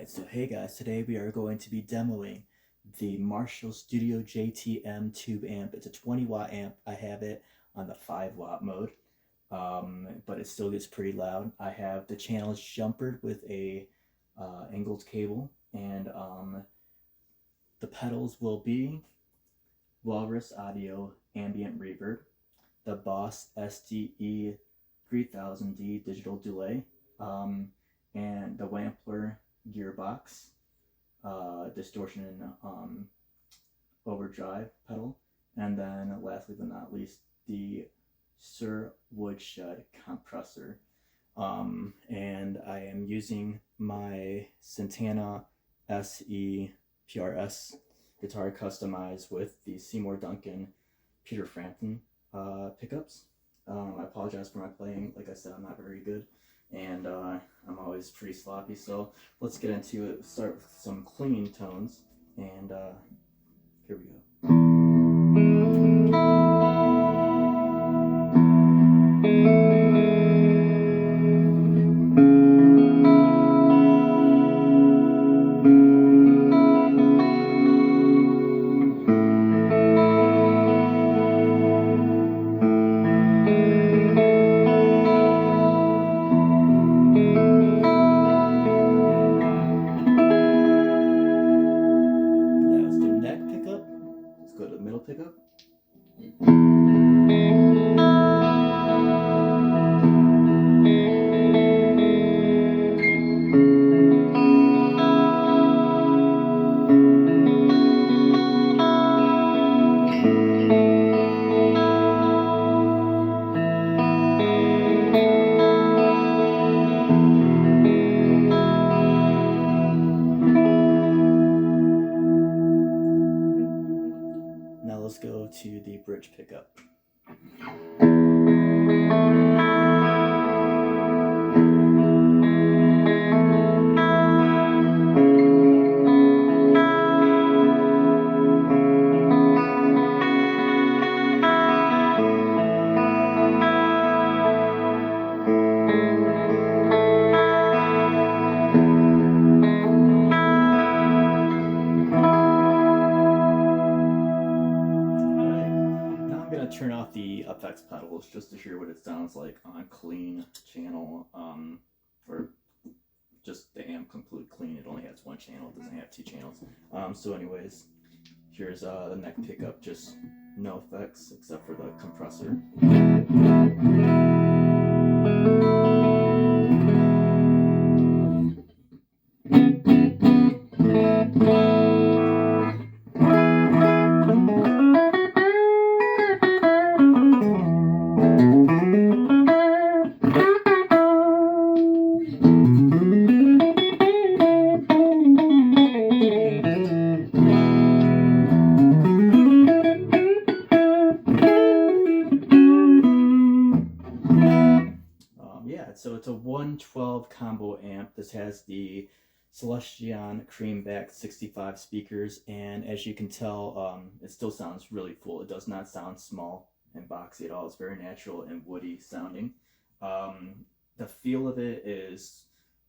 Alright, so hey guys, today we are going to be demoing the Marshall Studio JTM tube amp. It's a 20 watt amp. I have it on the 5 watt mode, but it still gets pretty loud. I have the channels jumpered with a angled cable, and the pedals will be Walrus Audio Ambient Reverb, the Boss SDE 3000D digital delay, and the Wampler gearbox, distortion and overdrive pedal, and then lastly but not least the Sir Woodshed compressor. And I am using my Santana SE PRS guitar customized with the Seymour Duncan Peter Frampton pickups. I apologize for my playing. Like I said, I'm not very good, and I'm always pretty sloppy, so let's get into it. Start with some clean tones, and here we go. Go to the middle pickup. Now let's go to the bridge pickup. Turn off the effects pedals just to hear what it sounds like on clean channel, or just the amp complete clean. It only has one channel, it doesn't have two channels. So anyways, here's the neck pickup, just no effects except for the compressor. So it's a 112 combo amp. This has the Celestion Creamback 65 speakers, and as you can tell, it still sounds really full. It does not sound small and boxy at all. It's very natural and woody sounding. The feel of it is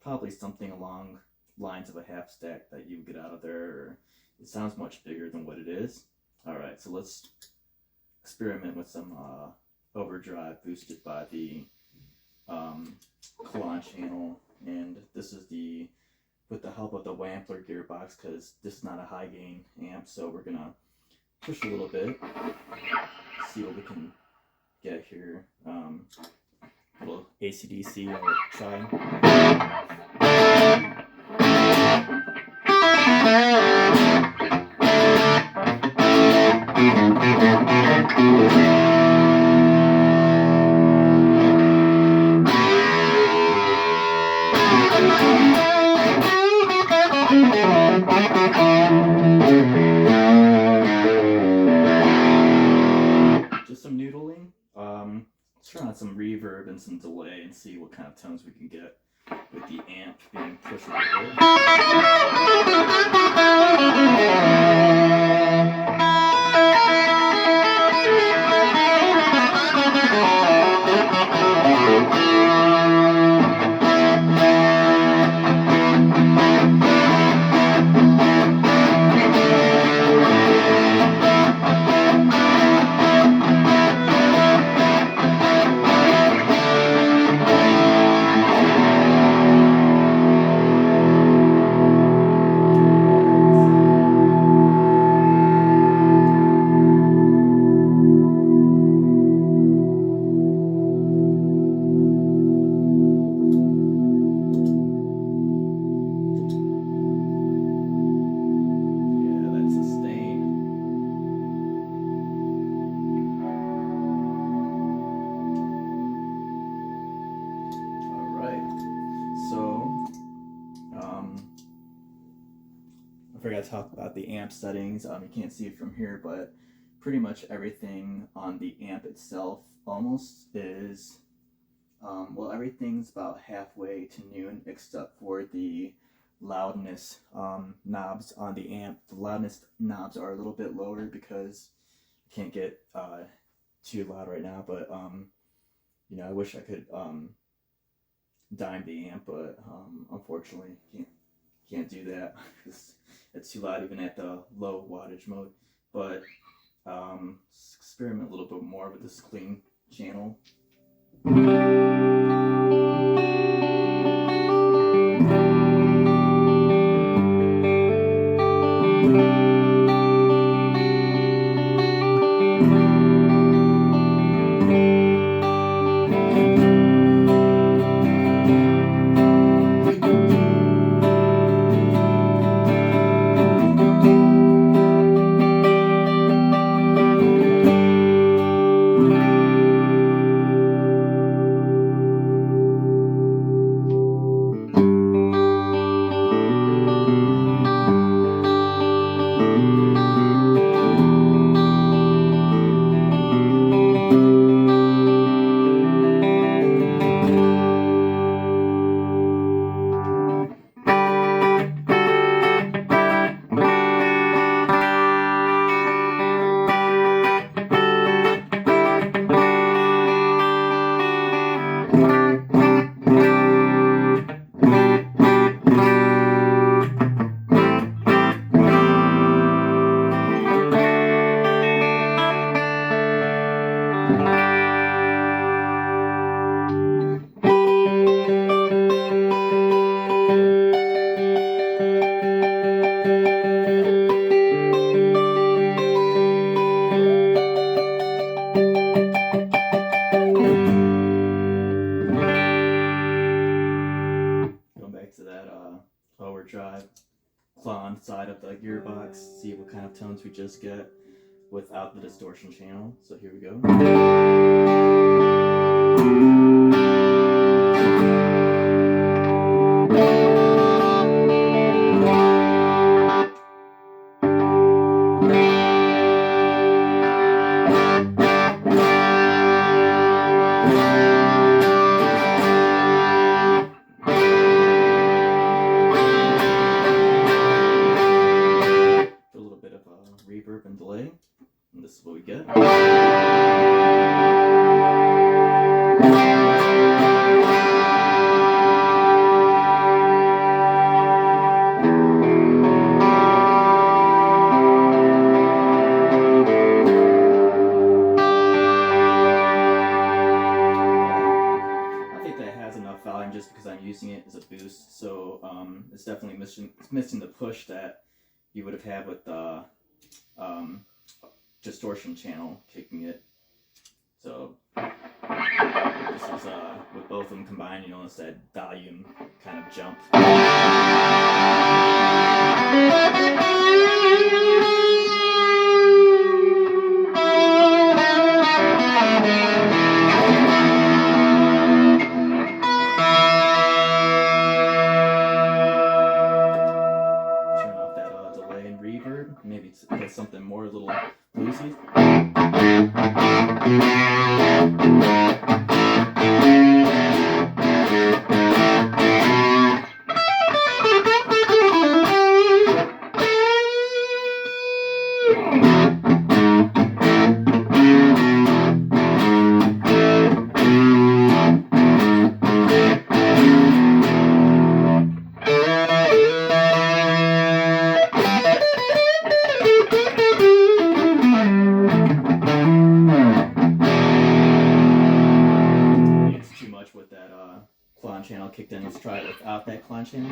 probably something along lines of a half stack that you get out of there. It sounds much bigger than what it is. All right, so let's experiment with some overdrive boosted by the Klon channel, and this is with the help of the Wampler gearbox, because this is not a high gain amp, so we're gonna push a little bit, see what we can get here. A little AC/DC, I'll try. Just some noodling. Let's turn on some reverb and some delay and see what kind of tones we can get with the amp being pushed a little bit. I forgot to talk about the amp settings. You can't see it from here, but pretty much everything on the amp itself almost is, well, everything's about halfway to noon except for the loudness knobs on the amp. The loudness knobs are a little bit lower because I can't get too loud right now, but you know, I wish I could dime the amp, but unfortunately can't do that because it's too loud even at the low wattage mode. But experiment a little bit more with this clean channel. Overdrive clone side of the gearbox, see what kind of tones we just get without the distortion channel. So here we go. Reverb and delay, and this is what we get. I think that has enough volume just because I'm using it as a boost, so it's definitely missing the push that you would have had with the distortion channel kicking it. So this is with both of them combined, you notice that volume kind of jump. Turn off that delay and reverb. Maybe get something more a little bluesy. With that clone channel kicked in. Let's try it without that clone channel.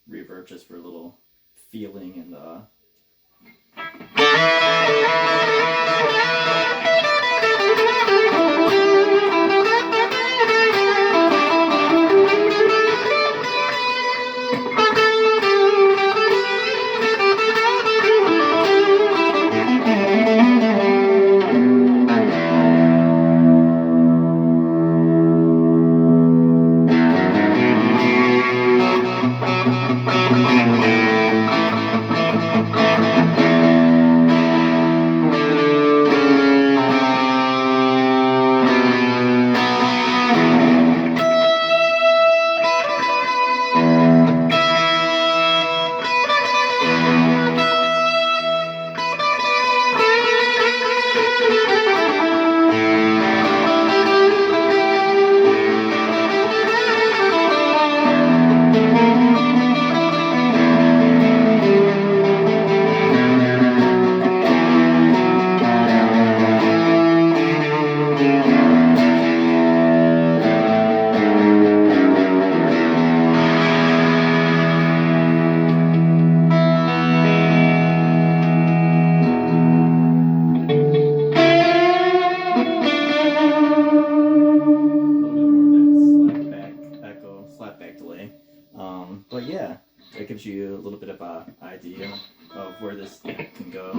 reverb just for a little feeling and but yeah, that gives you a little bit of an idea of where this amp can go.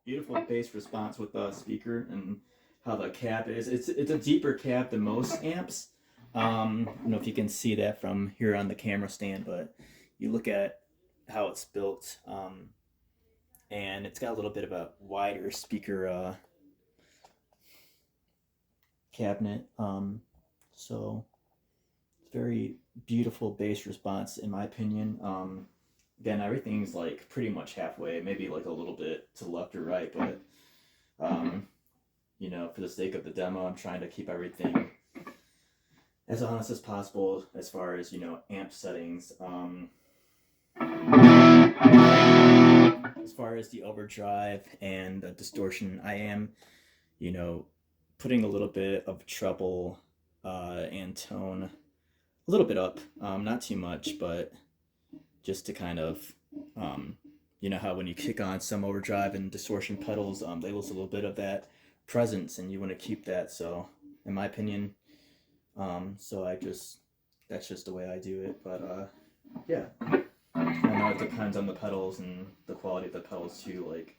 Beautiful bass response with the speaker and how the cab is. It's a deeper cab than most amps. I don't know if you can see that from here on the camera stand, but you look at how it's built, and it's got a little bit of a wider speaker cabinet. So it's very beautiful bass response in my opinion. Again, everything's like pretty much halfway, maybe like a little bit to left or right, but you know, for the sake of the demo, I'm trying to keep everything as honest as possible as far as, you know, amp settings. As far as the overdrive and the distortion, I am, you know, putting a little bit of treble and tone a little bit up, not too much, but just to kind of, you know how when you kick on some overdrive and distortion pedals, they lose a little bit of that presence, and you want to keep that. So, in my opinion, that's just the way I do it. But yeah, I know it depends on the pedals and the quality of the pedals too. Like.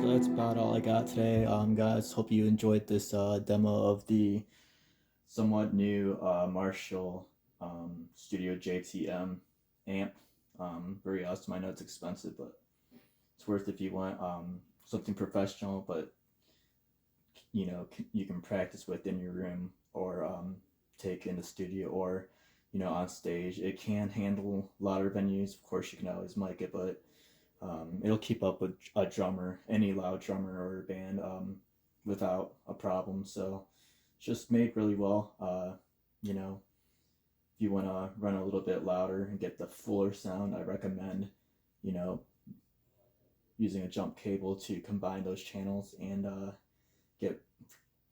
So that's about all I got today, guys. Hope you enjoyed this demo of the somewhat new Marshall Studio JTM amp. Very awesome. I know it's expensive, but it's worth it if you want something professional, but you can practice with in your room or take in the studio or on stage. It can handle louder venues. Of course, you can always mic it, but it'll keep up with a drummer, any loud drummer or band, without a problem. So it's just made really well. If you want to run a little bit louder and get the fuller sound, I recommend you know using a jump cable to combine those channels and get,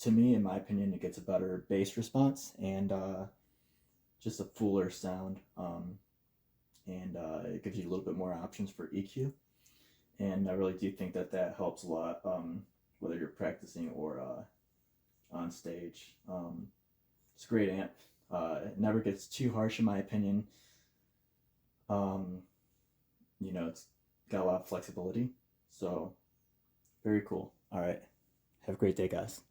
to me, in my opinion, it gets a better bass response and just a fuller sound, and it gives you a little bit more options for EQ. And I really do think that that helps a lot, whether you're practicing or on stage. It's a great amp. It never gets too harsh, in my opinion. It's got a lot of flexibility, so very cool. All right, have a great day, guys.